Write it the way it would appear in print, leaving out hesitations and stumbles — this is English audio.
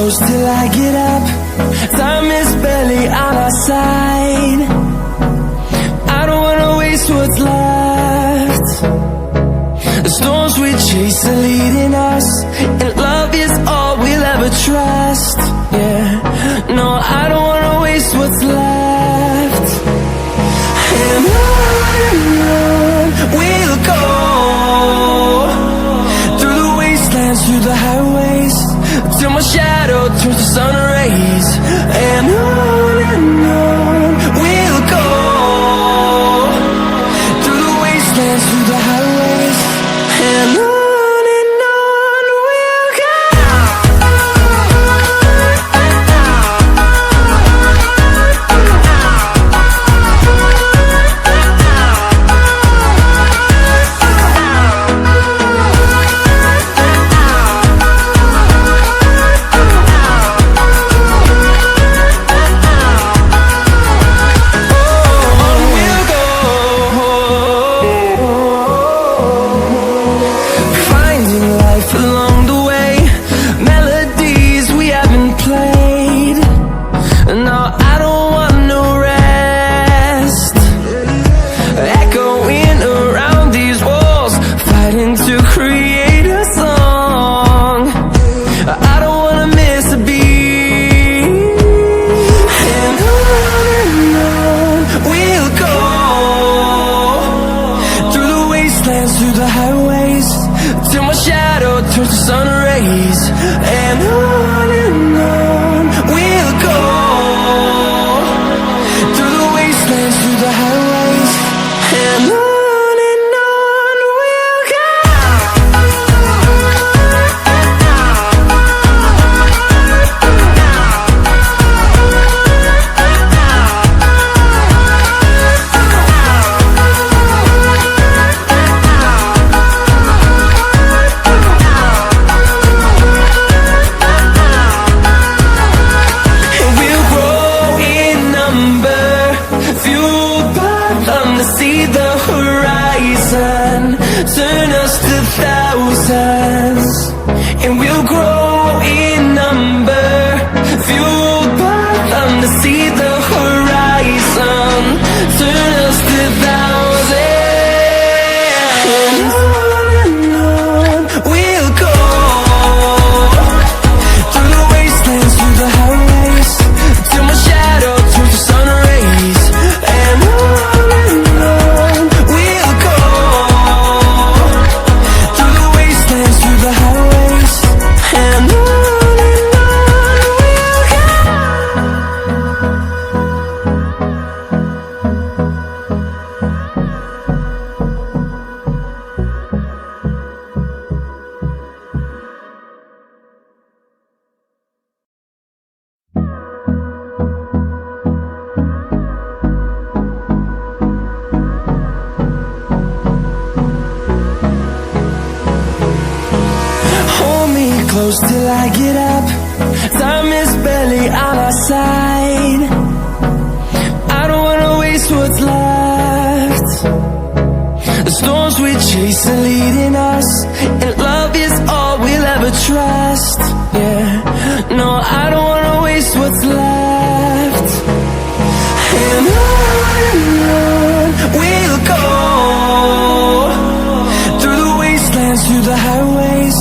close till I get up. Time is barely on our side. I don't wanna waste what's left. The storms we chase are leading us, and love is all we'll ever trust. Yeah, no, I don't wanna waste what's left. And on we'll go, through the wastelands, through the highways, till my shadow turns to sun rays. And on we'll go, through the wastelands, through the highways, and on we'll go. To create a song, I don't wanna miss a beat. And on we'll go, through the wastelands, through the highways, till my shadow turns to sun rays. And on we'll go, through the wastelands, through the highways, and on. See the horizon, turn us to thousands, and we'll grow in number, fueled by them to see the horizon, turn us to thousands. And on we'll go, through the wastelands, through the highways, till my shadow turns to sun rays. And close till I get up. Time is barely on our side. I don't wanna waste what's left. The storms we chase are leading us, and love is all we'll ever trust. Yeah, no, I don't wanna waste what's left. And on we'll go, through the wastelands, through the highways,